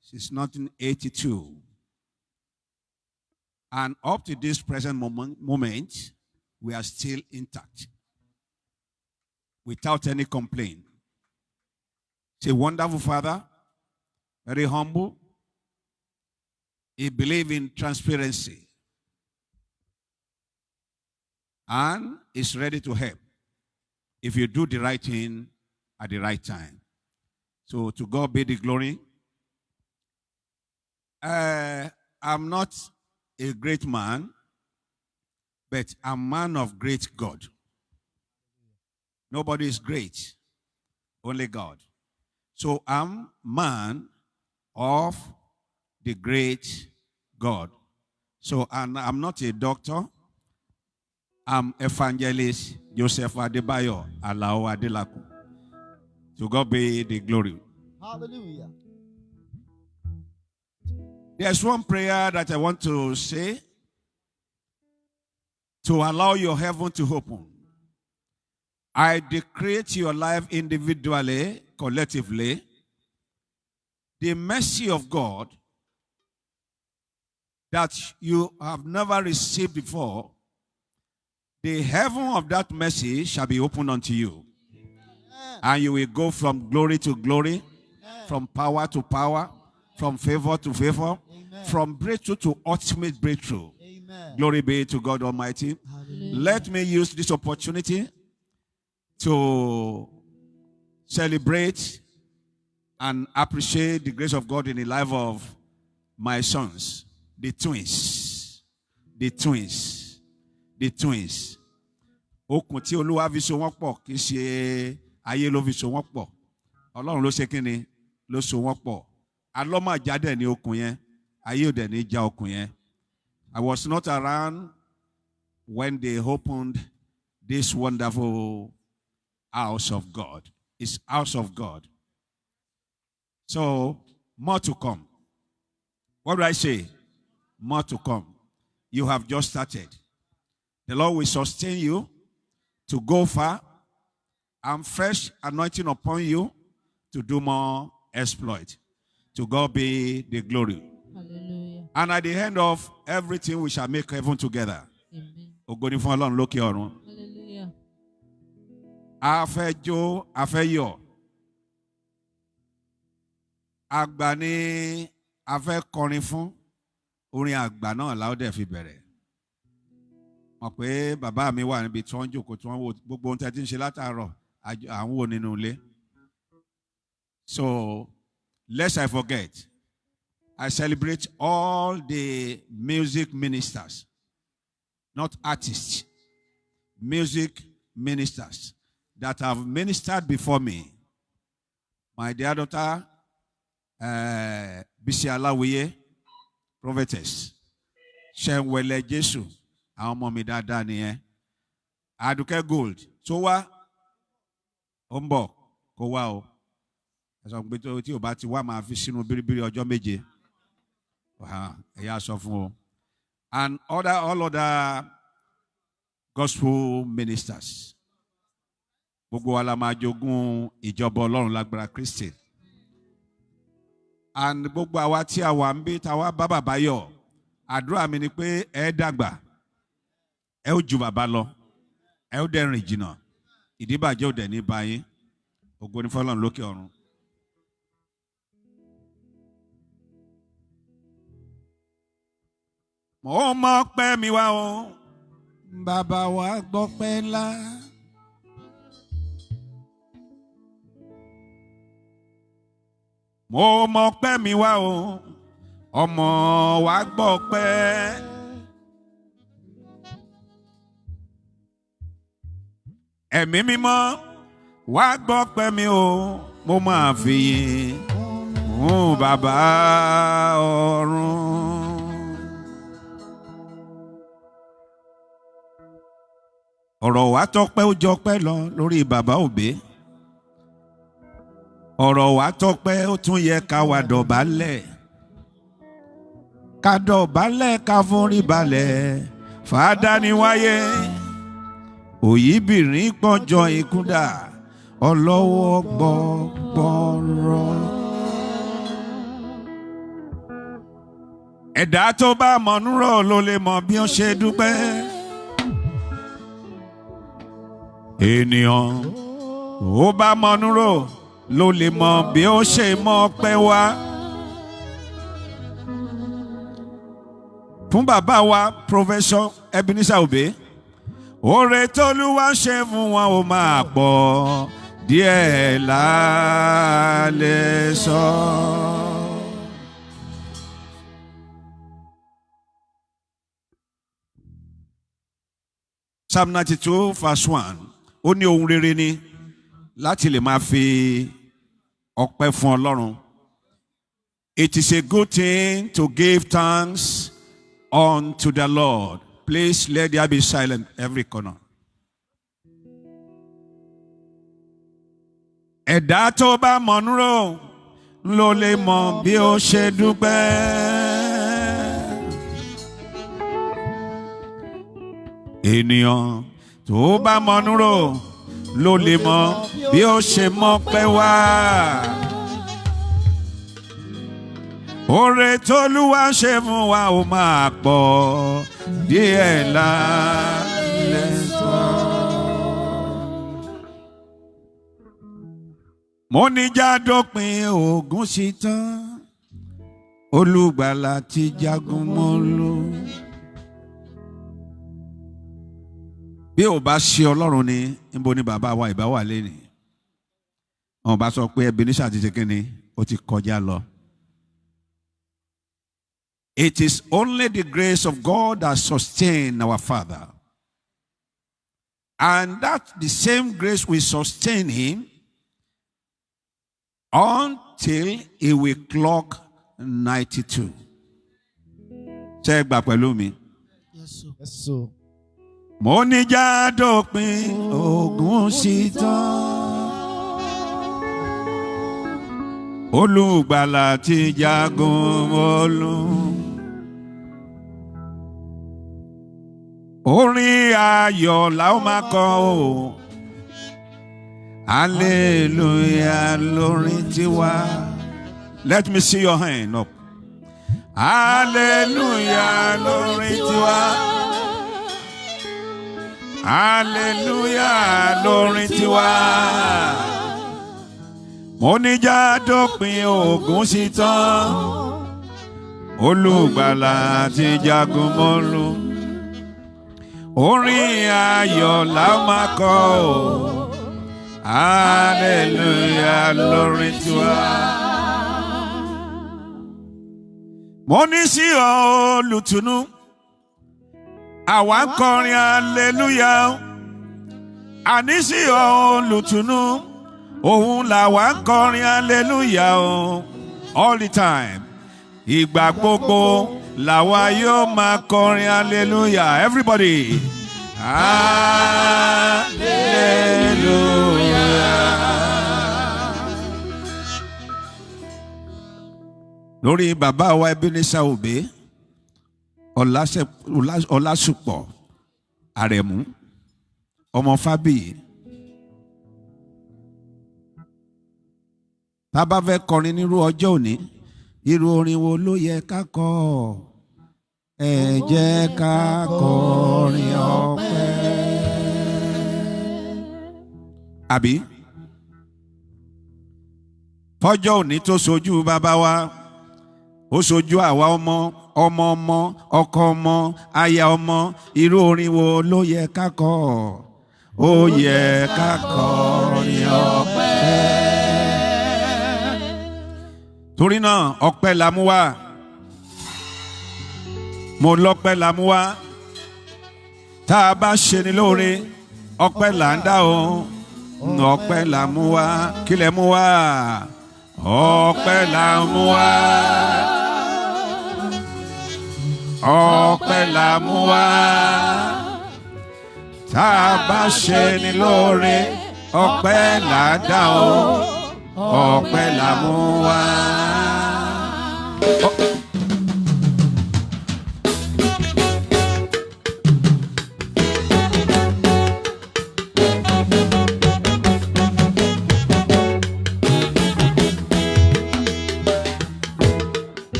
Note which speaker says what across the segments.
Speaker 1: since 1982. And up to this present moment, we are still intact, without any complaint. He's a wonderful father, very humble. He believes in transparency and is ready to help if you do the right thing at the right time. So to God be the glory. I'm not a great man, but I'm a man of great God. Nobody is great, only God. So I'm man of the great God. So I'm not a doctor. I'm evangelist Joseph Adebayo Alao Adelaku. To God be the glory.
Speaker 2: Hallelujah.
Speaker 1: There's one prayer that I want to say to allow your heaven to open. I decree to your life individually, collectively, the mercy of God that you have never received before. The heaven of that mercy shall be opened unto you. Amen. And you will go from glory to glory, amen, from power to power, from favor to favor, amen, from breakthrough to ultimate breakthrough. Amen. Glory be to God Almighty. Hallelujah. Let me use this opportunity to celebrate and appreciate the grace of God in the life of my sons, the twins. The twins. The twins. Okùn tí Olúwa fi so wọ́n pọ̀ kì í ṣe ayé ló fi so wọ́n pọ̀. Ọlọ́run ló ṣe kíni ló so wọ́n pọ̀. Alọ́mọ àjádẹ̀ ni okùn yẹn. Ayé ò dẹ̀ ní já okùn yẹn. I was not around when they opened this wonderful house of God. It's house of God. So, more to come. What do I say? More to come. You have just started. The Lord will sustain you to go far and fresh anointing upon you to do more exploit. To God be the glory.
Speaker 3: Hallelujah.
Speaker 1: And at the end of everything, we shall make heaven together.
Speaker 3: Amen.
Speaker 1: Hallelujah. Afejo, afeyo. Àgbà ni a fẹ́ kọrin fún, orin àgbà náà la ó dẹ̀ fi bẹ̀rẹ̀. Mọ̀ pé bàbá mi wà níbi tí wọ́n jókòó tí wọ́n wò gbogbo ohun tí a ti ń ṣe látàárọ̀ àwọn wò nínú ilé. So, lest I forget, I celebrate all the music ministers, not artists, music ministers that have ministered before me. My dear daughter, Bisi Alawiye, prophetess, Shenwele Jesu, àwọn ọmọ mi dáadáa nìyẹn. Aduke Gold, tó wá, ó ń bọ̀, kó wá o. Ẹ̀sọ́ pé tí o bá ti wá máa fi sínú bíríbírí ọjọ́ méje. Ẹ̀yà sọ fún o. And all other gospel ministers. Gbogbo wa la máa jogún ìjọba Ọlọ́run lágbára Kristi. And gbogbo àwa tí a wà ń bí táwa bá bàbá yọ̀, àdúrà mi ni pé ẹ dàgbà, ẹ ó ju bàbá lọ, ẹ ó dẹ̀ rìn jìnnà, ìdíbàjẹ́ ò dẹ̀ ní bá yín. Ògo ni f'Ọlọ́run lókè ọ̀run. Mo mọ̀ pé mi wá o, bàbá wa gbọ́ pé ńlá. Mo mọ̀ pé mi wá o, ọmọ wa gbọ́ pé. Ẹ̀mí mímọ́ wá gbọ́ pé mi o, mo máa fi yìn fún bàbá ọ̀run. Ọ̀rọ̀ wa tọ́pẹ́ ó jọpẹ́ lọ lórí bàbá òbí. Ọ̀rọ̀ wa tọ́pẹ́ ó tún yẹ ká wá dọ̀bálẹ̀. Ká dọ̀bálẹ̀ ká forí balẹ̀. Fàdá ni wáyé. Òyìnbìrín pọ́njọ ìkúdà. Ọlọ́wọ́ gbọ́gbọ́rọ̀. ẹ̀dá tó bá mọ̀nú rò ló lè mọ bí ó ṣe dúpẹ́. ènìyàn ó bá mọ̀nú rò ló lè mọ bí ó ṣe mọ ọpẹ́ wá. fún bàbá wa Professor Ebenezer Obey, oore t'Olúwa ṣe fún wọn ó máa pọ̀ díẹ̀ la lè sọ. Psalm 92 verse 1 ó ní ohun rere ni láti lè máa fi ọpẹ́ fún Ọlọ́run. It is a good thing to give thanks unto the Lord. Please let there be silent every corner. ẹ̀dá tó bá mọ̀nú rò ló lè mọ bí ó ṣe dúpẹ́. ènìyàn tó bá mọ̀nú rò ló lè mọ bí ó ṣe mọpẹ́ wá. oore t'Olúwa ṣe fún wa ó máa pọ̀ díẹ̀ la lè sọ. mo ní jádópin ogun sí tán, olùgbàlà ti jagun mọ́lú. bí ò bá ṣe Ọlọ́run ni níbo ni bàbá wa ìbá wà lẹ́nìí. wọn bá sọ pé Ebenezer ti ṣe kínni ó ti kọjá lọ. It is only the grace of God that sustains our father, and that the same grace will sustain him until he will clock 92. Ṣé ẹ gbà pẹ̀lú mi?
Speaker 2: Yes, sir. Yes, sir.
Speaker 1: Mo ní jádópin ogun sí tán, olùgbàlà ti jagun mọ́lú. orin ayọ̀ la ó máa kọ o, hallelujah lórin tiwa. Let me see your hand up. Hallelujah lórin tiwa. Hallelujah lórin tiwa. Mo ní jádópin ogun sí tán, olùgbàlà ti jagun mọ́lú. orin ayọ̀ la ó máa kọ o, hallelujah lórin tiwa. mo ní sí ọ olùtùnú, àwa ń kọrin hallelujah. àní sí ọ olùtùnú, òun làwa ń kọrin hallelujah o. all the time, ìgbà gbogbo làwa yóò máa kọrin hallelujah. Everybody, hallelujah. lórí bàbá wa Ebenezer Obey Ọlásùpọ̀ Àrẹ̀mú ọmọ Fábíyì. tá bá fẹ́ kọrin nírú ọjọ́ òní, irú orin wo ló yẹ ká kọ? ẹ jẹ́ ká kọrin ọpẹ́. àbí fọ́jọ́ òní tó sojú bàbá wa, ó sojú àwa ọmọ ọmọ, ọkọ ọmọ, aya ọmọ, irú orin wo ló yẹ ká kọ? ó yẹ ká kọrin ọpẹ́. torí náà ọpẹ́ la mú wá, mo lọ́pẹ́ la mú wá. tá a bá ṣe ni lóore, ọpẹ́ là ń dá o. ọpẹ́ la mú wá. kí lẹ mú wá? ọpẹ́ la mú wá. ọpẹ́ la mú wá. tá a bá ṣe ni lóore, ọpẹ́ là ń dá o. ọpẹ́ la mú wá.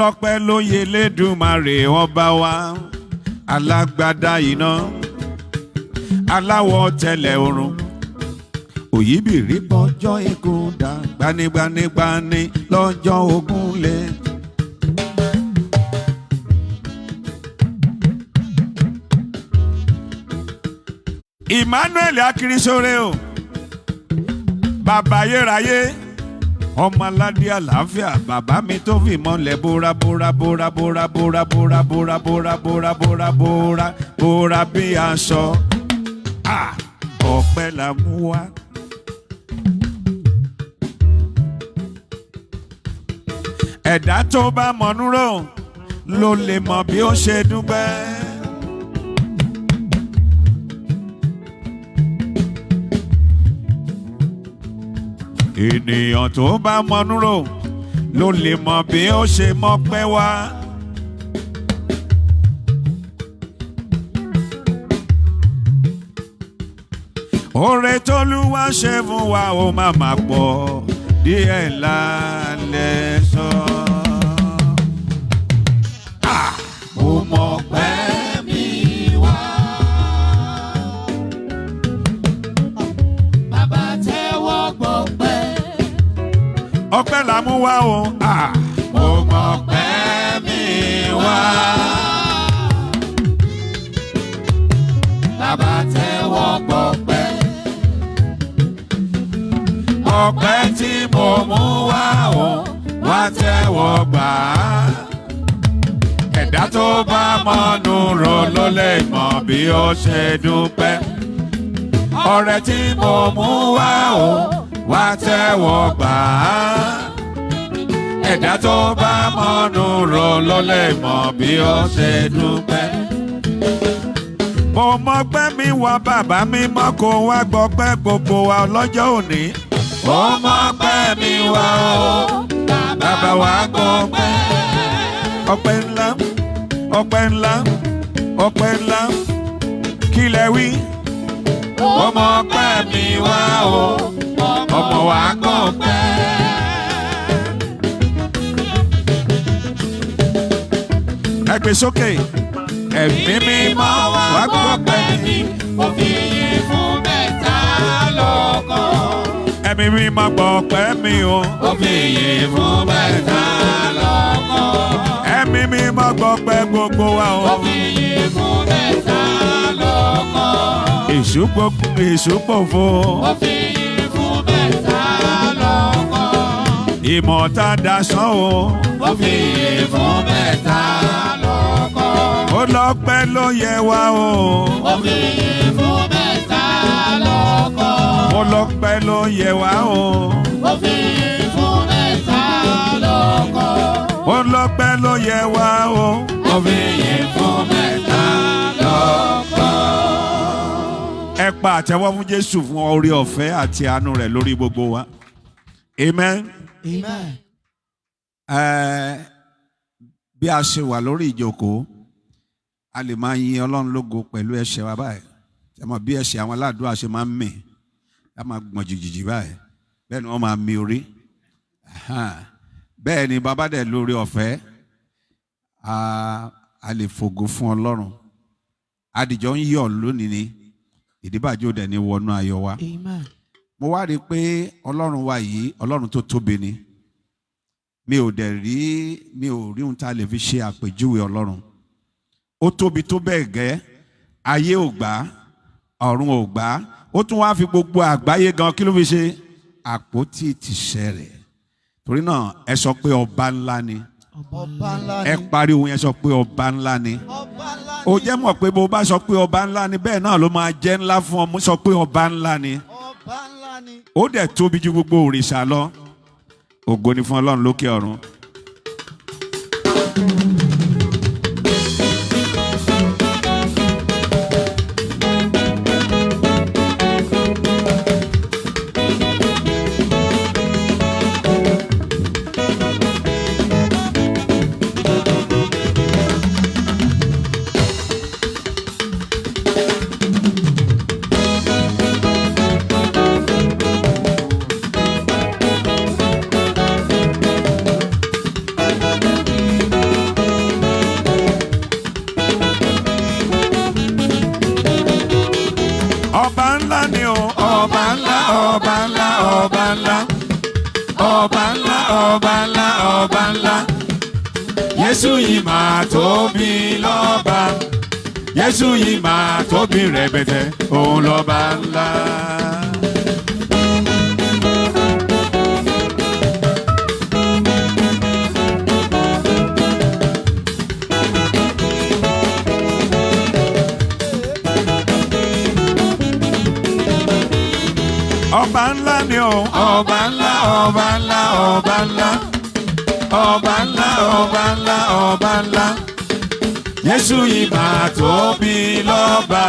Speaker 1: ọlọ́pẹ́ ló yẹ l'Èdùmàrè ọba wa alágbádá iná aláwọ̀ tẹ̀lẹ̀ oòrùn òyìnbìrì bọ́jọ́ ikú dá gbanigbanigbani lọ́jọ́ ogun lé. Emmanuel Akirisore o bàbá ayérayé ọmọ aládé àlàáfíà bàbá mi tó fi mọ́lẹ̀ bóra bóra bóra bóra bóra bóra bóra bóra bóra bóra bóra bóra bí aṣọ ọpẹ́ la mú wá. Ẹ̀dá tó bá mọ̀nú rò ló lè mọ̀ bí ó ṣe dúpẹ́. Ènìyàn tó bá mọ̀nú rò ló lè mọ̀ bí ó ṣe mọ́pẹ́ wá. Oore t'Olúwa ṣe fún wa ó máa máa pọ̀ díẹ̀ lálẹ́ sọ. Mo mọ̀ pé mi wá.
Speaker 2: Bàbá tẹ́wọ́ gbọpẹ́.
Speaker 1: Ọpẹ́ la mú wá o. Mo mọ̀ pé mi wá.
Speaker 2: Bàbá tẹ́wọ́ gbọpẹ́.
Speaker 1: Ọpẹ́ tí mo mú wá o, wá tẹ́wọ́ gbà á. Ẹ̀dá tó bá mọ̀nú rò ló lè mọ̀ bí ó ṣe dúpẹ́. Ọrẹ tí mo mú wá o, wá tẹ́wọ́ gbà á. Ẹ̀dá tó bá mọ̀nú rò ló lè mọ̀ bí ó ṣe dúpẹ́. Mo mọ̀ pé mi wá bàbá mi mọ́ kó wá gbọ́pẹ́ gbogbo wa lọ́jọ́ òní. Mo mọ̀ pé mi wá o, bàbá wa gbọ́pẹ́. Ọpẹ́ ńlá, ọpẹ́ ńlá, ọpẹ́ ńlá, kí lẹ wí? Mo mọ̀ pé mi wá o, ọmọ wa gbọ́pẹ́. Ẹ gbé sókè, ẹ̀mí mímọ́ wá gbọ́pẹ́ mi.
Speaker 2: Mo fi yìn fún mẹ́ta lọ́kàn.
Speaker 1: Ẹ̀mí mímọ́ gbọ́pẹ́ mi o.
Speaker 2: Mo fi yìn fún mẹ́ta lọ́kàn.
Speaker 1: Ẹ̀mí mímọ́ gbọ́pẹ́ gbogbo wa o.
Speaker 2: Mo fi yìn fún mẹ́ta lọ́kàn.
Speaker 1: Èṣù pòfo.
Speaker 2: Mo fi yìn fún mẹ́ta lọ́kàn.
Speaker 1: Ìmọ̀ta dasán o.
Speaker 2: Mo fi yìn fún mẹ́ta lọ́kàn.
Speaker 1: Ọlọ́pẹ́ ló yẹ wá o.
Speaker 2: Mo fi yìn fún mẹ́ta lọ́kàn.
Speaker 1: Ọlọ́pẹ́ ló yẹ wá o.
Speaker 2: Mo fi yìn fún mẹ́ta lọ́kàn.
Speaker 1: Ọlọ́pẹ́ ló yẹ wá o.
Speaker 2: Mo fi yìn fún mẹ́ta lọ́kàn.
Speaker 1: Ẹ pa àtẹ́wọ́ fún Jésù fún oore ọ̀fẹ́ àti àánú rẹ̀ lórí gbogbo wa. Amen.
Speaker 2: Amen.
Speaker 1: Bí a ṣe wà lórí ìjókòó, a lè máa yin Ọlọ́run lógo pẹ̀lú ẹsẹ̀ wa báyìí. Ẹ mọ̀ bí ẹsẹ̀ àwọn aládùúrà ṣe máa ń mì, a máa gbọ̀n jìjìjì báyìí. Bẹ́ẹ̀ ni wọ́n máa mi orí. Bẹ́ẹ̀ ni bàbá dẹ̀ lórí ọ̀fẹ́, a lè fògo fún Ọlọ́run. Adìjọ ń yọ̀ lónìí ni, ìdíbàjẹ́ òdẹ̀ ni wọnú ayọ̀ wa.
Speaker 2: Amen.
Speaker 1: Mo wá rí i pé Ọlọ́run wa yìí, Ọlọ́run tó tóbi ni. Mi ò rí ohun tá a lè fi ṣe àpèjúwe Ọlọ́run. Ó tóbi tó bẹ́ẹ̀ gẹ́, ayé ò gbà, ọ̀run ò gbà. Ó tún wá fi gbogbo àgbáyé gan kí ló fi ṣe? Àpótí ìtìsẹ̀ rẹ̀. Torí náà ẹ sọ pé ọba ńlá ni.
Speaker 2: Ọba ńlá ni.
Speaker 1: Ẹ pariwo yẹn sọ pé ọba ńlá ni.
Speaker 2: Ọba ńlá ni.
Speaker 1: Ó jẹ́ mọ̀ pé bó bá sọ pé ọba ńlá ni bẹ́ẹ̀ náà ló máa jẹ́ ńlá fún ọ. Mo sọ pé ọba ńlá ni.
Speaker 2: Ọba ńlá ni.
Speaker 1: Ó dẹ̀ tóbi ju gbogbo òrìṣà lọ. Ògo ni fún Ọlọ́run lókè ọ̀run. ọba ńlá, ọba ńlá. Jésù yìí máa tóbi lọ́ba. Jésù yìí máa tóbi rẹ̀bẹ̀tẹ̀, òun lọ́ba ńlá. Ọba ńlá ni o, ọba ńlá, ọba ńlá, ọba ńlá. Ọba ńlá, ọba ńlá, ọba ńlá. Jésù yìí máa tóbi lọ́ba.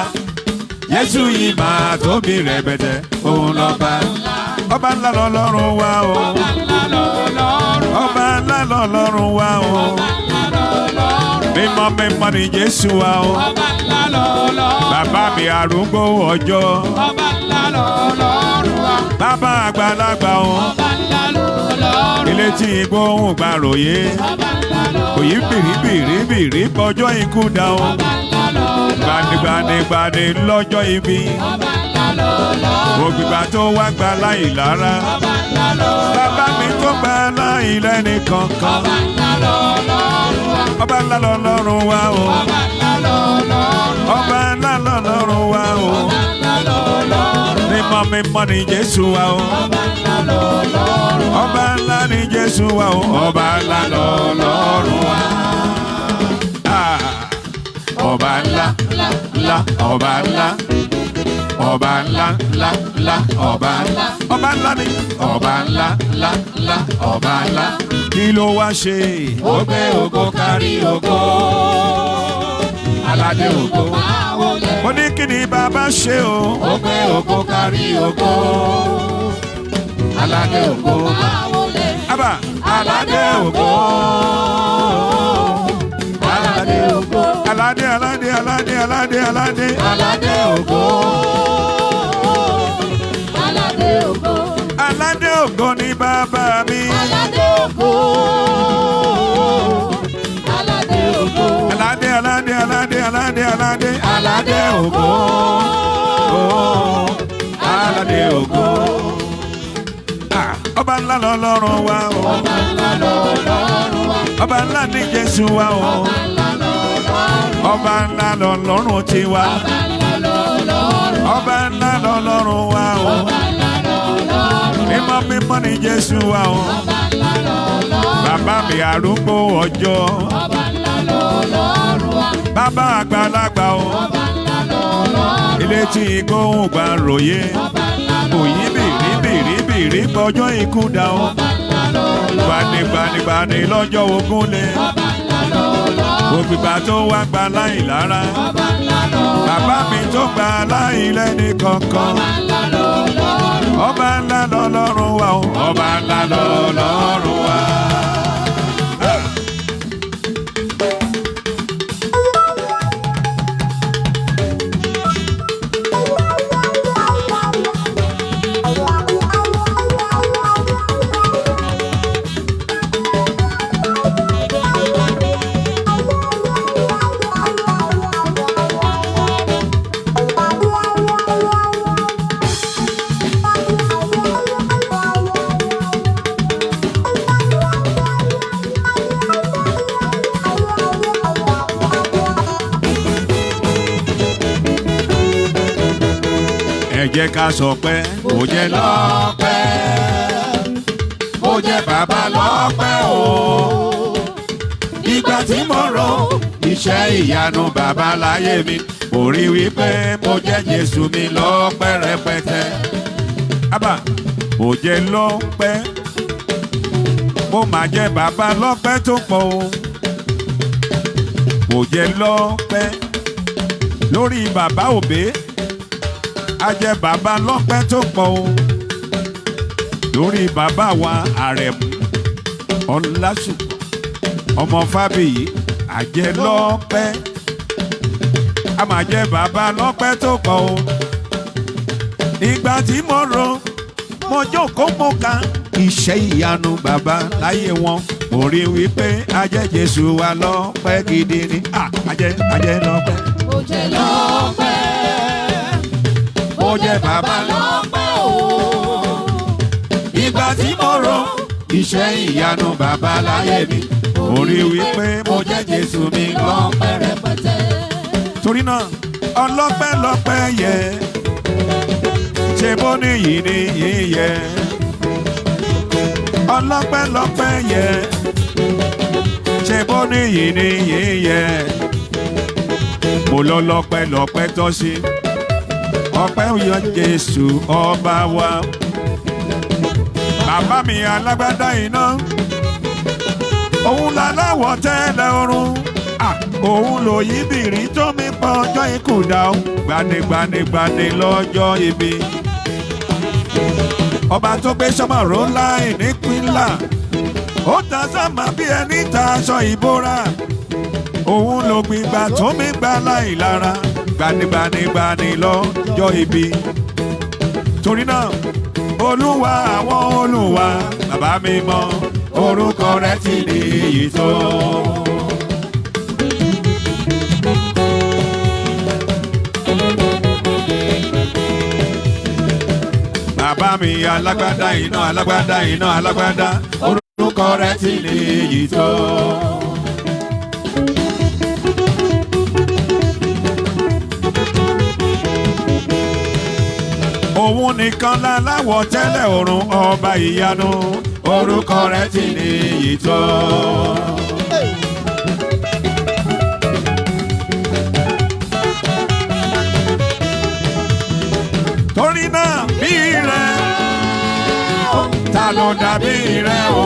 Speaker 1: Jésù yìí máa tóbi rẹ̀bẹ̀tẹ̀, òun lọ́ba ńlá. Ọba ńlá lọ́lọ́run wa o.
Speaker 2: Ọba ńlá lọ́lọ́run.
Speaker 1: Ọba ńlá lọ́lọ́run wa o.
Speaker 2: Ọba ńlá lọ́lọ́run.
Speaker 1: Mímọ́ mímọ́ ni Jésù wa o.
Speaker 2: Ọba ńlá lọ́lọ́run.
Speaker 1: Bàbá mi arúgbó ọjọ́.
Speaker 2: Ọba ńlá lọ́lọ́run wa.
Speaker 1: Bàbá àgbàlagbà o.
Speaker 2: Ọba ńlá lọ́lọ́run.
Speaker 1: Ilé tí gbóhùn gbàròyé.
Speaker 2: Ọba ńlá lọ́lọ́run.
Speaker 1: Òyì bìrìbìrìbìrì bọjọ́ ikú dá o.
Speaker 2: Ọba ńlá lọ́lọ́run.
Speaker 1: Gbanigbanigbani lọ́jọ́ ibi.
Speaker 2: Ọba ńlá lọ́lọ́run.
Speaker 1: Ògbìgbà tó wá gba láì lára.
Speaker 2: Ọba ńlá lọ́lọ́run.
Speaker 1: Bàbá mi tó gba láì lẹ́ni kankan.
Speaker 2: Ọba ńlá lọ́lọ́run wa.
Speaker 1: Ọba ńlá lọ́lọ́run wa o.
Speaker 2: Ọba ńlá lọ́lọ́run.
Speaker 1: Ọba ńlá lọ́lọ́run wa o.
Speaker 2: Ọba ńlá lọ́lọ́run.
Speaker 1: Mímọ́ mímọ́ ni Jésù wa o.
Speaker 2: Ọba ńlá lọ́lọ́run.
Speaker 1: Ọba ńlá ni Jésù wa o. Ọba ńlá lọ́lọ́run wa. Ah. Ọba ńlá, ńlá, ọba ńlá. Ọba ńlá, ńlá, ńlá, ọba ńlá. Ọba ńlá ni. Ọba ńlá, ńlá, ńlá, ọba ńlá. Kí ló wá ṣe?
Speaker 2: Ó gbé ògo kárí ògo. Aládé ògo máa wọlé.
Speaker 1: Mo ní kí ni bàbá ṣe o?
Speaker 2: Ó gbé ògo kárí ògo. Aládé ògo máa wọlé.
Speaker 1: Abba,
Speaker 2: Aládé ògo. Aládé ògo.
Speaker 1: aládé, aládé, aládé, aládé, aládé.
Speaker 2: Aládé ògo. Aládé ògo.
Speaker 1: Aládé ògo ni bàbá mi.
Speaker 2: Aládé ògo. Aládé ògo.
Speaker 1: Aládé, aládé, aládé, aládé, aládé. Aládé ògo. Oh, aládé ògo. Ah, ọba ńlá lọ́lọ́run wa o.
Speaker 2: Ọba ńlá lọ́lọ́run wa.
Speaker 1: Ọba ńlá ni Jésù wa o.
Speaker 2: Ọba ńlá lọ́lọ́run.
Speaker 1: Ọba ńlá lọ́lọ́run tiwa.
Speaker 2: Ọba ńlá lọ́lọ́run.
Speaker 1: Ọba ńlá lọ́lọ́run wa o.
Speaker 2: Ọba ńlá lọ́lọ́run.
Speaker 1: Mímọ́ mímọ́ ni Jésù wa o.
Speaker 2: Ọba ńlá lọ́lọ́run.
Speaker 1: Bàbá mi arúgbó ọjọ́.
Speaker 2: Ọba ńlá lọ́lọ́run wa.
Speaker 1: Bàbá àgbàlagbà o.
Speaker 2: Ọba ńlá lọ́lọ́run.
Speaker 1: Ilé tí gbóhùn gbà ròyé.
Speaker 2: Ọba ńlá
Speaker 1: Òyì bìrìbìrìbìrì bọjọ́ ikú dá o.
Speaker 2: Ọba ńlá lọ́lọ́run.
Speaker 1: Gbanigbanigbani lọ́jọ́ ogún lé.
Speaker 2: Ọba ńlá lọ́lọ́run.
Speaker 1: Ògbìgbà tó wá gba láì lára.
Speaker 2: Ọba ńlá lọ́lọ́run.
Speaker 1: Bàbá mi tó gba láì lẹ́ni kankan.
Speaker 2: Ọba ńlá lọ́lọ́run.
Speaker 1: Ọba ńlá lọ́lọ́run wa o. Ọba ńlá lọ́lọ́run wa. Ẹ jẹ́ ká sọ pé kò jẹ́ lọ́pẹ́, kò jẹ́ bàbá lọ́pẹ́ o. Ìgbà tí mo rò iṣẹ́ ìyanu bàbá láyé mi, mo rí wípé mo jẹ́ Jésù mi lọ́pẹ́ rẹpẹtẹ. Abba, kò jẹ́ lọ́pẹ́, mo máa jẹ́ bàbá lọ́pẹ́ tó pọ̀ o. Kò jẹ́ lọ́pẹ́ lórí bàbá òbé. A jẹ bàbá lọ́pẹ́ tó pọ̀ o. Lórí bàbá wa Àrẹ̀mú Ọlásùpọ̀ ọmọ Fábíyì a jẹ lọ́pẹ́. A máa jẹ bàbá lọ́pẹ́ tó pọ̀ o. Ìgbà tí mo rò mo jókòó mo ka iṣẹ́ ìyanu bàbá láyé wọn. Mo rí wípé a jẹ Jésù wa lọ́pẹ́ gidi ni. A jẹ lọ́pẹ́.
Speaker 2: Ó jẹ́ lọ́pẹ́.
Speaker 1: Ó jẹ́ bàbá
Speaker 2: lọ́pẹ́ o.
Speaker 1: ìgbà tí mo rò iṣẹ́ ìyanu bàbá láyé mi. Orí wípé mo jẹ́ Jésù mi gan pẹ́rẹpẹ̀tẹ́. Torí náà ọlọ́pẹ́ lọ́pẹ́ yẹ, ṣe bó ní yìí ní yìí yẹ. Ọlọ́pẹ́ lọ́pẹ́ yẹ, ṣe bó ní yìí ní yìí yẹ. Mo lọ lọ́pẹ́ lọ́pẹ́ tọ́ sí, ọpẹ́ yọ Jésù ọba wa. Bàbá mi alágbádá iná, òun láláwọ̀ tẹ́lẹ̀ ọ̀run. Òun lò yí bìrì tó mi pa ọjọ́ ikú dá o. Gbanigbanigbani lọ́jọ́ ibi. Ọba tó gbé sọ́mọ̀ró láì nípínlá, ó ta sáma bí ẹni ta aṣọ ìbora. Òun ló gbígbà tó mi gbà láì lára. Gbanigbanigbani lọ́jọ́ ibi. Torí náà Olúwa àwọn olúwa, bàbá mi mọ́ orúkọ rẹ̀ ti níyì tó. Bàbá mi alágbádá iná, alágbádá iná, alágbádá, orúkọ rẹ̀ ti níyì tó. Òun nìkan láláwọ̀ tẹ́lẹ̀ ọ̀run, ọba ìyanu, orúkọ rẹ̀ ti níyì tó. Torí náà bí rẹ̀, ta ló dàbí rẹ̀ o?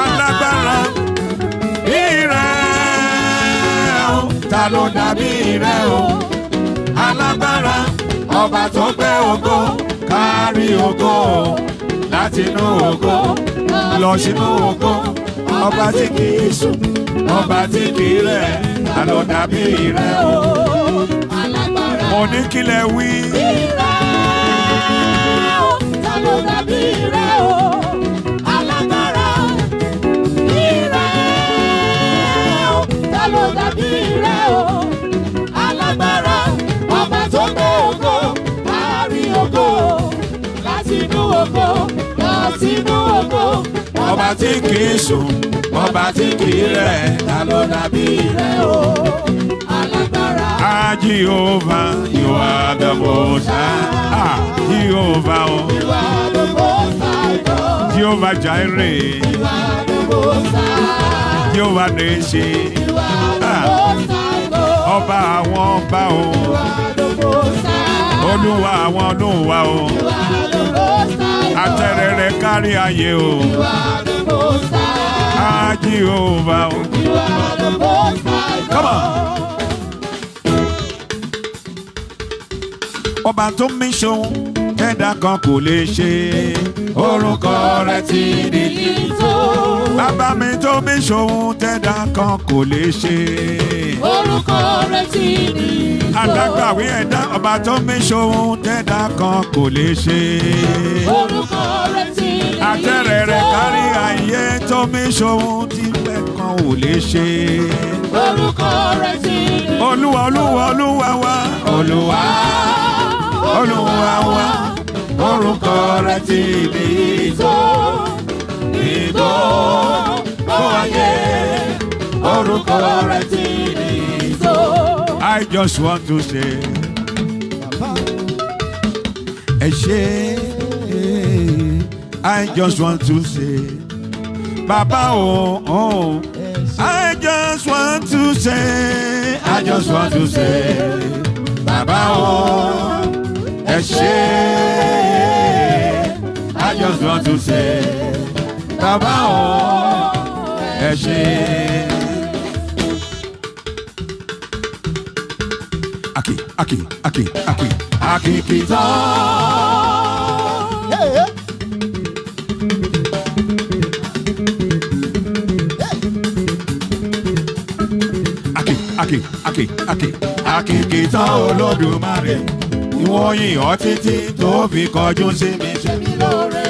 Speaker 1: Alágbára bí rẹ̀ o, ta ló dàbí rẹ̀ o? Alágbára, ọba tó gbé ògo kárí ògo, láti inú ògo lọ sínú ògo. Ọba tí kì í sùn, ọba tí kì í rẹ̀, ta ló dàbí rẹ̀ o? Mo ní kílẹ̀ wí.
Speaker 2: Ta ló dàbí rẹ̀ o? Alágbára bí rẹ̀ o, ta ló dàbí rẹ̀ o? Alágbára, ọba tó gbé ògo kárí ògo, láti inú ògo lọ sínú ògo.
Speaker 1: Ọba tí kì í sùn, ọba tí kì í rẹ̀, ta ló dàbí rẹ̀ o?
Speaker 2: Alágbára.
Speaker 1: Jehovah, you are the most high. Jehovah, oh.
Speaker 2: You are the most high God.
Speaker 1: Jehovah Jireh.
Speaker 2: You are the most high.
Speaker 1: Jehovah Nisi.
Speaker 2: You are the most high God.
Speaker 1: Ọba àwọn ọba o.
Speaker 2: You are the most high.
Speaker 1: Olúwa àwọn olúwa o.
Speaker 2: You are the most high God.
Speaker 1: Atẹ́rẹrẹ kárí ayé o.
Speaker 2: You are the most high.
Speaker 1: Jehovah o.
Speaker 2: You are the most high God.
Speaker 1: Come on. Ọba tó mí ṣohun ẹ̀dá kan kò lè ṣe, orúkọ rẹ̀ ti níyì tó. Bàbá mi tó mí ṣohun tẹ̀dá kan kò lè ṣe,
Speaker 2: orúkọ rẹ̀ ti níyì tó.
Speaker 1: Alágbàwí ẹ̀dá, ọba tó mí ṣohun tẹ̀dá kan kò lè ṣe,
Speaker 2: orúkọ rẹ̀ ti níyì tó.
Speaker 1: Atẹ́rẹrẹ kárí ayé tó mí ṣohun tí pẹ́ kan ò lè ṣe,
Speaker 2: orúkọ rẹ̀ ti níyì tó.
Speaker 1: Olúwa Olúwa Olúwa wa, Olúwa Olúwa wa, orúkọ rẹ̀ ti níyì tó. Ìbò ó ayé, orúkọ rẹ̀ ti níyì tó. I just want to say, ẹ ṣé. I just want to say, Baba oh, I just want to say, I just want to say, Baba oh, ẹ ṣé. I just want to say, Baba oh, ẹ ṣé. Akíkítọ́. Akíkítọ́ Olódùmarè, ìwọ yìn ọ́ títí tó fi kọjú sí mi ṣe mí lóore.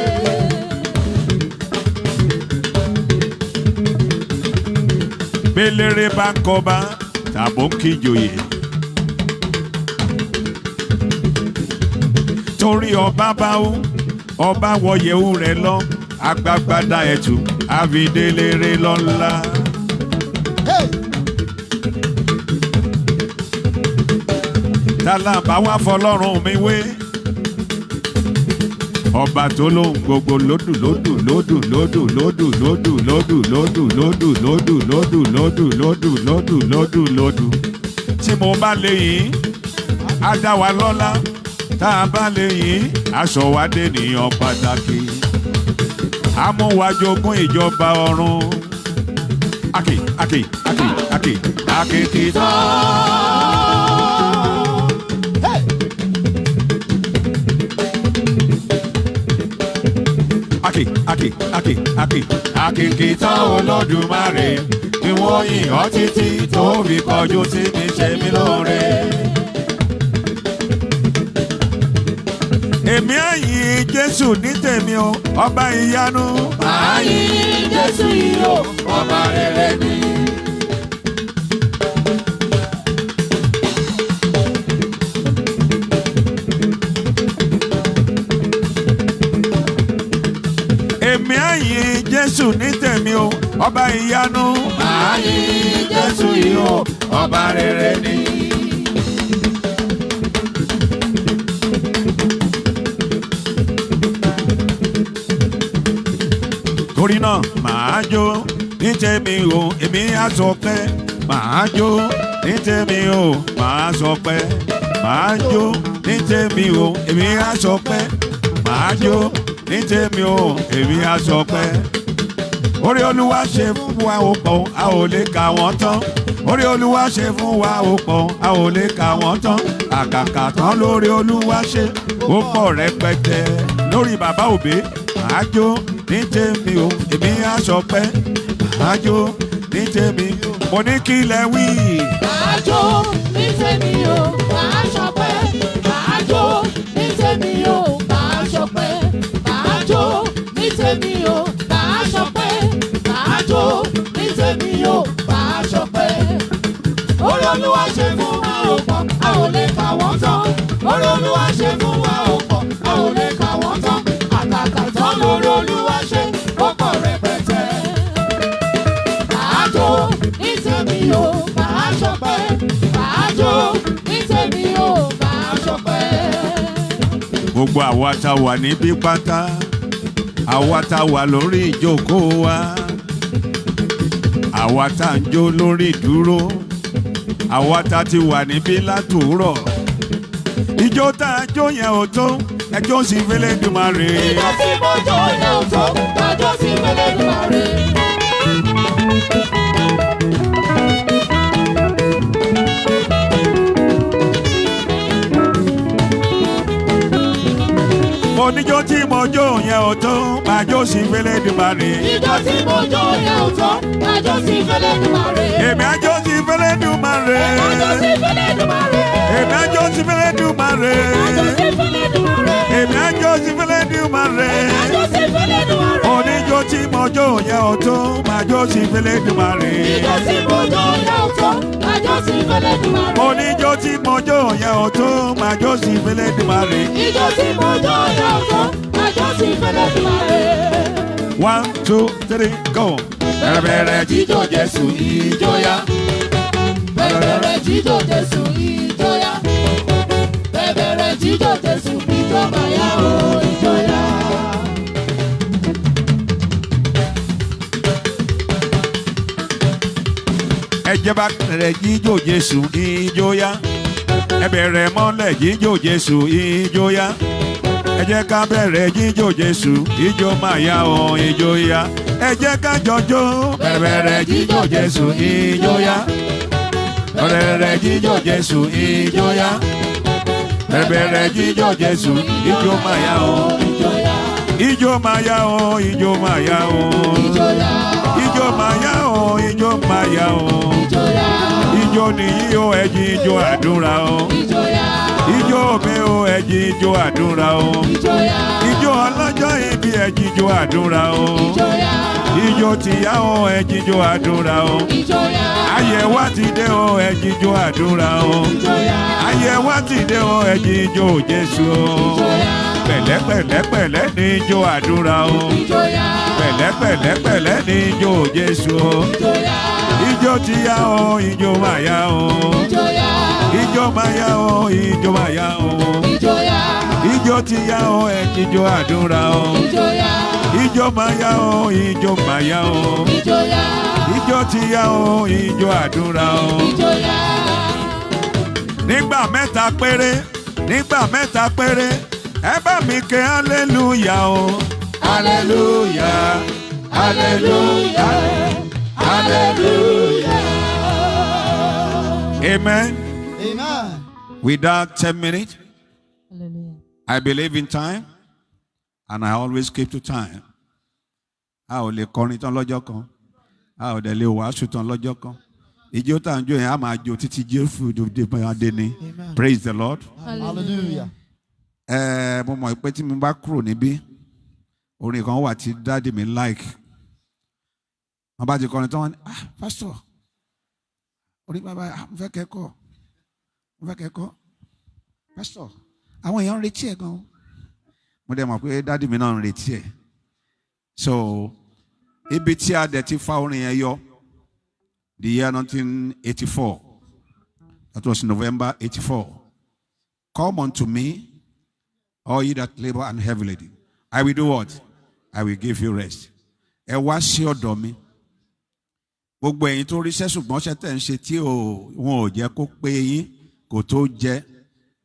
Speaker 1: Béléré bá ń kọba tàbó ń kíjòyè, torí ọba bá ó, ọba wọ yẹ̀wù rẹ̀ lọ, Agbágbádá ẹ̀tù àfidélére lọ́la. Tálá bá wá fọlọ́run mi wé. Ọba tó lóhùn gbogbo lódù lódù lódù lódù lódù lódù lódù lódù lódù lódù lódù lódù lódù lódù lódù lódù. Tí mo bá lè yìn, á dá wa lọ́lá. Tá a bá lè yìn, aṣọ wa dé nìyàn pàtàkì. Amúwájogún ìjọba ọ̀run. Aki aki aki aki aki títọ́. Aki aki aki aki aki kìtọ́ Olódùmarè. Ìwọ̀n yìn ọ́ títí tó fi kọjú sí mi ṣe mí lóore. Èmi á yìn Jésù ní tèmi o, ọba ìyanu.
Speaker 2: Màá yìn Jésù yìí o, ọba rere ni.
Speaker 1: Èmi á yìn Jésù ní tèmi o, ọba ìyanu.
Speaker 2: Màá yìn Jésù yìí o, ọba rere ni.
Speaker 1: Torí náà màá jó ní tèmi o, èmi á sọpẹ́. Màá jó ní tèmi o, màá sọpẹ́. Màá jó ní tèmi o, èmi á sọpẹ́. Màá jó ní tèmi o, èmi á sọpẹ́. Orí Olúwa ṣe fún wa ó pọ̀, a ò lè kà wọ́n tán. Orí Olúwa ṣe fún wa ó pọ̀, a ò lè kà wọ́n tán. Àkàkà tán lórí Olúwa ṣe ó pọ̀ rẹpẹtẹ. Lórí bàbá òbí, màá jó ní tèmi o, èmi á sọpẹ́. Màá jó ní tèmi o, mo ní kí lẹ wí.
Speaker 3: Màá jó ní tèmi o, màá sọpẹ́. Màá jó ní tèmi o, màá sọpẹ́. Màá jó ní tèmi o, màá sọpẹ́. Màá jó ní tèmi o, màá sọpẹ́. Orí Olúwa ṣe fún wa ó pọ̀, a ò lè kà wọ́n tán. Orí Olúwa ṣe fún wa ó pọ̀, a ò lè kà wọ́n tán. Àkàkà tán lórí Olúwa ṣe ó pọ̀ rẹpẹtẹ. Màá jó ní tèmi o, màá sọpẹ́. Màá jó ní tèmi o, màá sọpẹ́.
Speaker 1: Gbogbo àwa tá wà níbí pátá, àwa tá wà lórí ìjókòó wa, àwa tá ń jó lórí ìdúró, àwa tá ti wà níbí látòórọ̀. Ijó tá a jó yẹn ò tó, ẹjọ́ sì fẹ́lẹ́ Èdùmàrè.
Speaker 3: Ìjọ tí mo jó yẹn ò tó, ẹjọ́ sì fẹ́lẹ́ Èdùmàrè.
Speaker 1: Oníjó tí mo jó yẹn ò tó, àjò sì fẹ́lẹ́ Èdùmàrè.
Speaker 3: Ìjọ tí mo jó yẹn ò tó, ẹjọ́ sì fẹ́lẹ́ Èdùmàrè.
Speaker 1: Èmi àjò sì fẹ́lẹ́ Èdùmàrè.
Speaker 3: Ẹjọ́ sì fẹ́lẹ́ Èdùmàrè.
Speaker 1: Èmi àjò sì fẹ́lẹ́ Èdùmàrè.
Speaker 3: Ẹjọ́ sì fẹ́lẹ́ Èdùmàrè.
Speaker 1: Èmi àjò sì fẹ́lẹ́ Èdùmàrè.
Speaker 3: Ẹjọ́ sì fẹ́lẹ́ Èdùmàrè.
Speaker 1: Oníjó tí mo jó yẹn ò tó, àjò sì fẹ́lẹ́ Èdùmàrè.
Speaker 3: Ìjọ tí mo jó yẹn ò tó, ẹjọ́ sì fẹ́lẹ́ Èdùmàrè.
Speaker 1: Oníjó tí mo jó yẹn ò tó, àjò sì fẹ́lẹ́ Èdùmàrè.
Speaker 3: Ìjọ tí mo jó yẹn ò tó, ẹjọ́ sì fẹ́lẹ́ Èdùmàrè.
Speaker 1: 1, 2, 3, go.
Speaker 2: Bẹ̀rẹ̀ jíjó Jésù ìjóyà.
Speaker 3: Bẹ̀rẹ̀ jíjó Jésù ìjóyà. Bẹ̀rẹ̀ jíjó Jésù ìjọba yà ó ìjóyà.
Speaker 1: Ẹ jẹ́ bá bẹ̀rẹ̀ jíjó Jésù ìjóyà. Ẹ bẹ̀rẹ̀ mọ́lẹ̀ jíjó Jésù ìjóyà. Ẹ jẹ́ ká bẹ̀rẹ̀ jíjó Jésù ìjó máa yá o ìjóyà. Ẹ jẹ́ ká jọjó. Bẹ̀rẹ̀ jíjó Jésù ìjóyà. Bẹ̀rẹ̀ jíjó Jésù ìjóyà. Bẹ̀rẹ̀ jíjó Jésù ìjó máa yá o
Speaker 3: Ìjóyà.
Speaker 1: ìjó máa yá o ìjó máa yá o
Speaker 3: Ìjóyà.
Speaker 1: ìjó máa yá o ìjó máa yá o
Speaker 3: Ìjóyà.
Speaker 1: ìjó nìyí o ẹ̀jìn ìjó àdúrà o
Speaker 3: Ìjóyà.
Speaker 1: ìjó mi o ẹ̀jìn ìjó àdúrà o
Speaker 3: Ìjóyà.
Speaker 1: ìjó ọlọ́jọ́ ìbí ẹ̀jìn ìjó àdúrà o
Speaker 3: Ìjóyà.
Speaker 1: ìjó tìyá o ẹ̀jìn ìjó àdúrà o
Speaker 3: Ìjóyà.
Speaker 1: ayé wa ti dé o ẹ̀jìn ìjó àdúrà o
Speaker 3: Ìjóyà.
Speaker 1: ayé wa ti dé o ẹ̀jìn ìjó Jésù o
Speaker 3: Ìjóyà.
Speaker 1: pẹ̀lẹ́pẹ̀lẹ́pẹ̀lẹ́ ní ijó àdúrà o.
Speaker 3: ìjọyà.
Speaker 1: pẹ̀lẹ́pẹ̀lẹ́pẹ̀lẹ́ ní ijó Jésù o.
Speaker 3: ìjọyà.
Speaker 1: Ijó ti yá o, ijó máa yá o.
Speaker 3: ìjọyà.
Speaker 1: Ijó máa yá o, ijó máa yá o.
Speaker 3: ìjọyà.
Speaker 1: Ijó ti yá o, ẹ jíjó àdúrà o.
Speaker 3: ìjọyà.
Speaker 1: Ijó máa yá o, ijó máa yá o.
Speaker 3: ìjọyà.
Speaker 1: Ijó ti yá o, ijó àdúrà o.
Speaker 3: ìjọyà.
Speaker 1: Nígbà mẹ́ta péré, ẹ bá mi ké hallelujah o. Hallelujah, hallelujah, hallelujah. Amen.
Speaker 2: Amen.
Speaker 1: Without 10 minutes,
Speaker 3: Hallelujah.
Speaker 1: I believe in time, and I always keep to time. A ò lè kọrin tán lọ́jọ́ kan, a ò dẹ̀ lè wàásù tán lọ́jọ́ kan. Ijó tá à ń jó yẹn a máa jó títí Jésù dé ní. Praise the Lord.
Speaker 2: Hallelujah.
Speaker 1: Mo mọ̀ pé tí mo bá kúrò níbí, orin kan wà tí dáàdì mi like. Wọ́n bá ti kọrin tán wọ́n ní, pastor, orin bàbá, mo fẹ́ kẹ́kọ̀ọ́. Pastor, àwọn èèyàn ń retí ẹ̀ gan. Mo dẹ̀ mọ̀ pé dáàdì mi náà ń retí ẹ̀. So, ibi tí a dẹ̀ ti fa orin yẹn yọ, the year 1984, that was November 84. Come unto me, all ye that labor and heavy laden. I will do what? I will give you rest. Ẹ wá sí ọ̀dọ̀ mi. Gbogbo ẹ̀yin tó ríṣẹ́ ṣùgbọ́n ṣẹ́ tẹ̀ ń ṣe tí wọn ò jẹ́ kó pé yín kò tó jẹ́.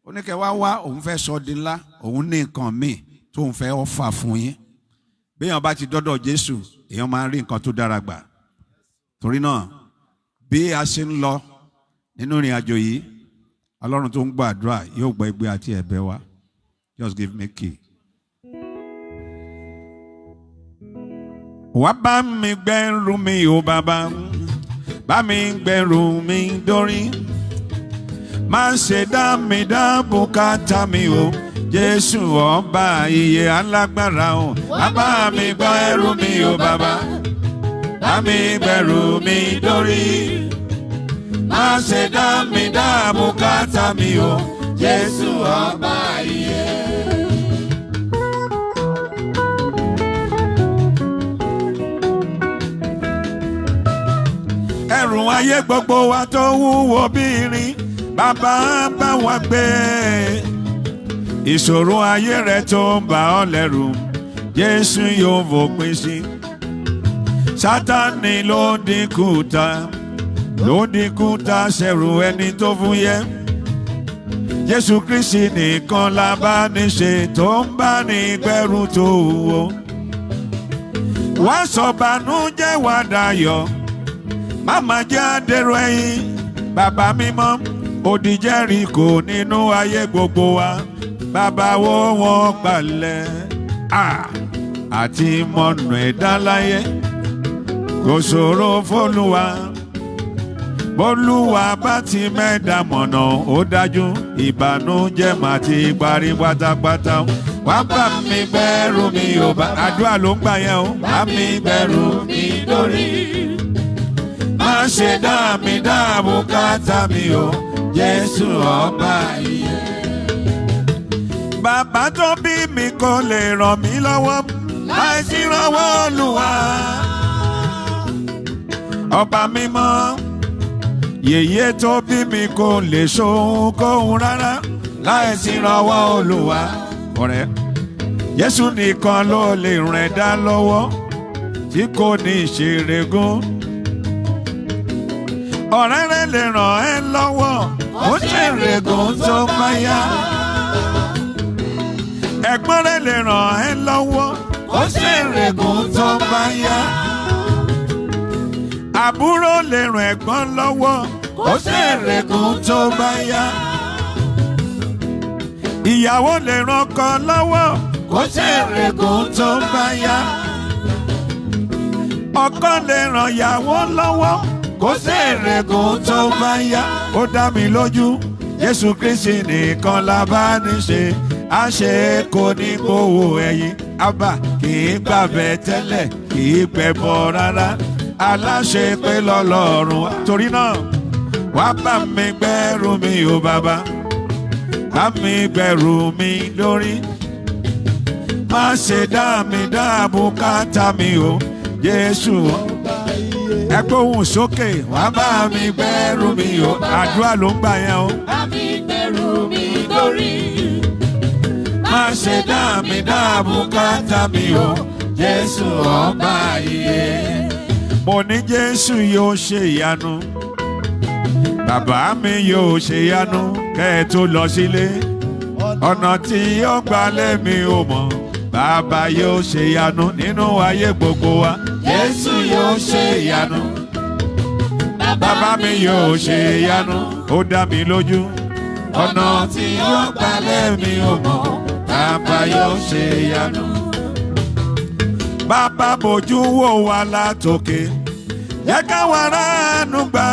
Speaker 1: Ó ní kẹ́ wá òun fẹ́ sọ di ńlá, òun ní nǹkan míì tó ń fẹ́ ọ̀fà fún yín. Bí èèyàn bá ti dọ́dọ̀ Jésù, èèyàn máa ń rí nǹkan tó dára gbà. Torí náà, bí a ṣe ń lọ nínú ìrìn àjò yìí, Ọlọ́run tó ń gbàdúrà yóò gbọ́ igbe àti ẹ̀bẹ̀ wa. Just give me key. Wá bá mi gbẹ́rù mi o bàbá, bá mi gbẹ́rù mi dórí. Má ṣe dá mi dá bùkátà mi o, Jésù ọba iye alágbára o. Wá bá mi gbẹ́rù mi o bàbá, bá mi gbẹ́rù mi dórí. Má ṣe dá mi dá bùkátà mi o, Jésù ọba iye. Ẹrù ayé gbogbo wa tó wúwo bí irin, bàbá bá wa gbé. Ìṣòro ayé rẹ tó ń bà ọ́ lẹ́rù, Jésù yóò fòpin sí. Sátánì ló dínkù ta ṣẹ̀rù ẹni tó fúyẹ́. Jésù Kristi nìkan la bá ní ṣe tó ń bá ní gbẹ́rù tó wúwo. Wá sọ̀bànújẹ́ wá dayọ̀, máma jẹ́ àdèrò ẹ̀yìn. Bàbá mímọ́, odi Jẹ́ríkò nínú ayé gbogbo wa. Bàbá wo wọn palẹ̀, àti mọ̀nà ẹ̀dá láyé. Kò ṣòro f'Olúwa, b'Olúwa bá ti mẹ́ẹ̀dá mọ̀nà ó dájú. Ìbànújẹ́ mà ti parí pátápátá. Wá bá mi gbẹ́rù mi ò bá, àdúrà ló ń gbà yẹn o. Bá mi gbẹ́rù mi dórí. Má ṣe dá mi dá bùkátà mi o, Jésù ọba iye. Bàbá tó bí mi kò lè ràn mí lọ́wọ́ láìsí ìrànwọ́ Olúwa. Ọba mímọ́, yèyé tó bí mi kò lè ṣohunkóhun rárá láìsí ìrànwọ́ Olúwa. Ọ̀rẹ́, Jésù nìkan ló lè ràn ẹ̀dá lọ́wọ́ tí kò ní ìṣerégún. Ọ̀rẹ́ rẹ lè ràn ẹ́ lọ́wọ́ ó ṣèrègùn tó bá yá. Ẹ̀gbọ́n rẹ lè ràn ẹ́ lọ́wọ́ ó ṣèrègùn tó bá yá. Àbúrò lè ràn ẹ̀gbọ́n lọ́wọ́ ó ṣèrègùn tó bá yá. Ìyàwó lè ràn ọkọ lọ́wọ́ ó ṣèrègùn tó bá yá. Ọkọ lè ràn ìyàwó lọ́wọ́ kò ṣèrègùn tó bá yá. Ó dá mi lójú, Jésù Kristi nìkan la bá ní ṣe. Àṣé kò ní gbowó ẹ̀yìn, àbá kì í gbàbẹ̀ tẹ́lẹ̀, kì í gbẹ̀bọ rárá. Aláṣẹ pé lọ́lọ́run, torí náà wá bá mi gbẹ́rù mi o bàbá, bá mi gbẹ́rù mi lórí. má ṣe dá mi dá bùkátà mi o Jésù. Ẹ gbóhùn sókè wá bá mi gbẹ́rù mi o. Àdúrà ló ń gbà yẹn o.
Speaker 3: Bá mi gbẹ́rù mi lórí.
Speaker 1: Má ṣe dá mi dá bùkátà mi o Jésù ọba iye. Mo ní Jésù yóò ṣe ìyanu, bàbá mi yóò ṣe ìyanu kẹ́ ẹ tó lọ sílé. Ọ̀nà tí ó gbà lẹ́mi ò mọ̀, bàbá yóò ṣe ìyanu nínú ayé gbogbo wa. Jésù yóò ṣe ìyanu, bàbá mi yóò ṣe ìyanu, ó dá mi lójú. Ọ̀nà tí ó gbà lẹ́mi ò mọ̀, bàbá yóò ṣe ìyanu. Bàbá bójú wò wá látòkè, jẹ́ káwa ránú gbà.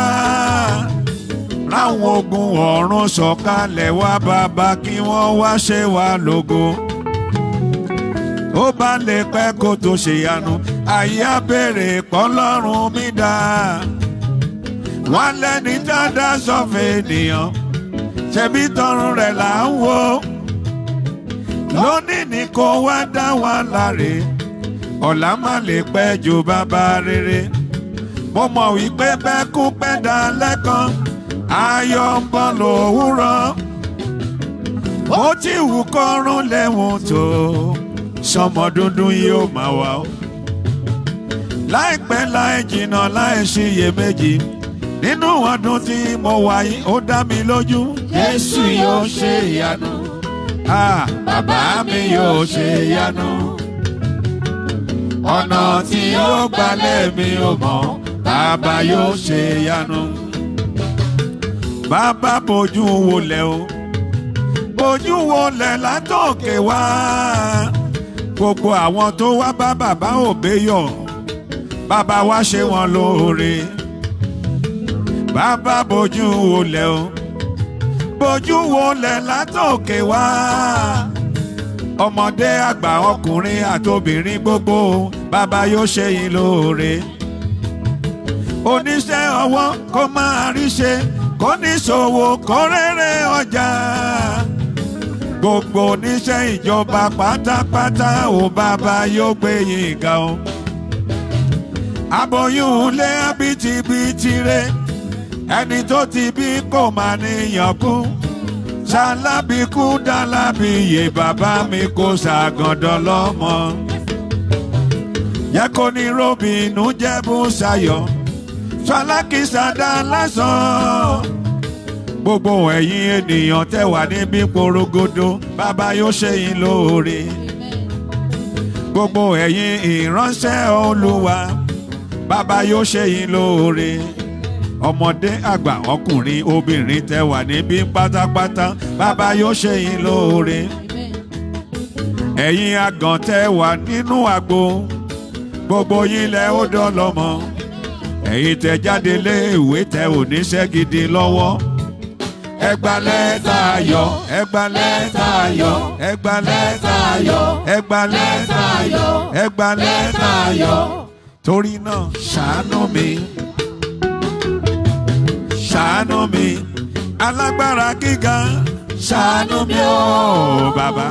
Speaker 1: Ráwọn ogun ọ̀run sọ̀kalẹ̀ wá bàbá kí wọ́n wá ṣe wá lógo. Ó bá lè pẹ́ kó tó ṣe ìyanu, ayé á béèrè pọ́lọ́run mi dá. Wọ́n lẹ́ni dáadáa sọ́fẹ̀ ènìyàn, ṣebí tọrùn rẹ̀ là ń wò. Lónìí ni kò wá dá wa láre, ọ̀la má lè pẹ́ ju bàbá rere. Mo mọ̀ wípé bẹ́ẹ̀ kú pẹ́ dá lẹ́kan, ayọ̀ ń bọ̀ lówùrọ̀. Ó ti wù kọ́rùn lẹ́wọ̀n tó, sọmọ dúdú yóò máa wà ó. Láìpẹ́ láì jìnnà láì ṣiyèméjì, nínú ọdún tí mo wà yìí ó dá mi lójú. Jésù yóò ṣe ìyanu, bàbá mi yóò ṣe ìyanu. Ọ̀nà tí yóò gbà lẹ́mi ò mọ̀, bàbá yóò ṣe ìyanu. Bàbá bójú wọlé o, bójú wọlé látòkè wá. Gbogbo àwọn tó wá bá bàbá Òbéyọ̀, bàbá wá ṣe wọn lóore. Bàbá bójú wọlé o, bójú wọlé látòkè wá. Ọmọdé àgbà ọkùnrin àtobìnrin gbogbo, bàbá yóò ṣe yín lóore. Oníṣẹ́ ọwọ́ kó máa rí ṣe, kó ní ṣòwò kó rere ọjà. Gbogbo oníṣẹ́ ìjọba pátápátá ò bàbá yóò gbé yín ga o. Aboyún lé abitibiti re, ẹni tó ti bí kò máa níyàn kú. Ṣalábìkú dálábìyè bàbá mi kò ṣàgàndàn lọ́mọ. Yẹ kó ní Róbìnú jẹ́ bú sayọ̀, Ṣalákìsà dá lásán. Gbogbo ẹ̀yin ènìyàn tẹ́ wà níbí porogodo, bàbá yóò ṣe yín lóore. Gbogbo ẹ̀yin ìránṣẹ́ Olúwa, bàbá yóò ṣe yín lóore. Ọmọdé àgbà ọkùnrin obìnrin tẹ́ wà níbí pátápátá, bàbá yóò ṣe yín lóore. Ẹ̀yin àgàn tẹ́ wà nínú àgbo, gbogbo yín lẹ ó dọ́lọ́mọ. Ẹ̀yin tẹ́ jáde léèwé tẹ́ ò níṣẹ́ gidi lọ́wọ́. Ẹ gba lẹ́tà ayọ̀, ẹ gba lẹ́tà ayọ̀, ẹ gba lẹ́tà ayọ̀, ẹ gba lẹ́tà ayọ̀, ẹ gba lẹ́tà ayọ̀. Torí náà ṣàánú mi, ṣàánú mi, alágbára gíga, ṣàánú mi ó bàbá,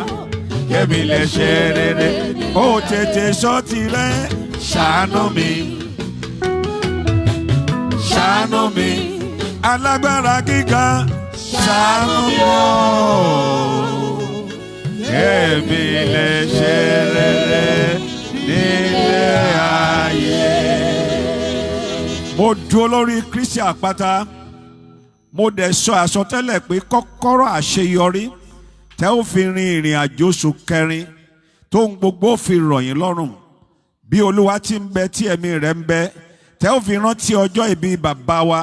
Speaker 1: kémi lè ṣe rere, ó tètè sọ tirẹ̀. Ṣàánú mi, ṣàánú mi, alágbára gíga, ṣàánú mi ó, kémi lè ṣe rere nílé ayé. Mo dúró lórí Kristi àpáta, mo dẹ̀ sọ àsọtẹ́lẹ̀ pé kọ́kọ́rọ́ àṣeyọrí tẹ́ ó fi rin ìrìn àjò oṣù kẹrin tó ń gbogbo fi rọ̀ yín lọ́rùn. Bí Olúwa ti ń bẹ tí ẹ̀mí rẹ̀ ń bẹ, tẹ́ ó fi rántí ọjọ́ ìbí bàbá wa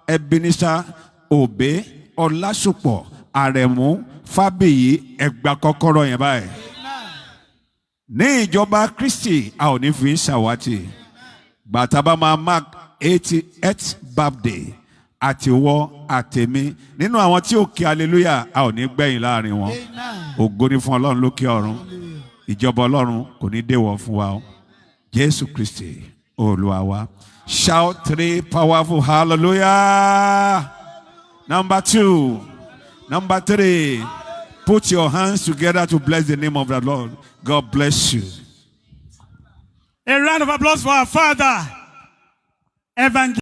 Speaker 1: Ebenezer Òbé Ọlásùpọ̀ Àrẹ̀mú Fábíyì, ẹ gba kọ́kọ́rọ́ yẹn báyìí. Ní ìjọba Kristi a ò ní fi ń ṣàwátì. Bàtà bá máa mark 88th birthday àtiwọ́ àtèmi nínú àwọn tí ó kí hallelujah, a ò ní gbẹ̀yìn láàrin wọn. Ògo ni fún Ọlọ́run lókè ọ̀run. Ìjọba Ọlọ́run kò ní déwọ̀ fún wa o. Jésù Kristi Olúwa wa. Shout 3 powerful hallelujah. Number 2. Number 3. Put your hands together to bless the name of the Lord. God bless you.
Speaker 4: A round of applause for our Father, Evangelist.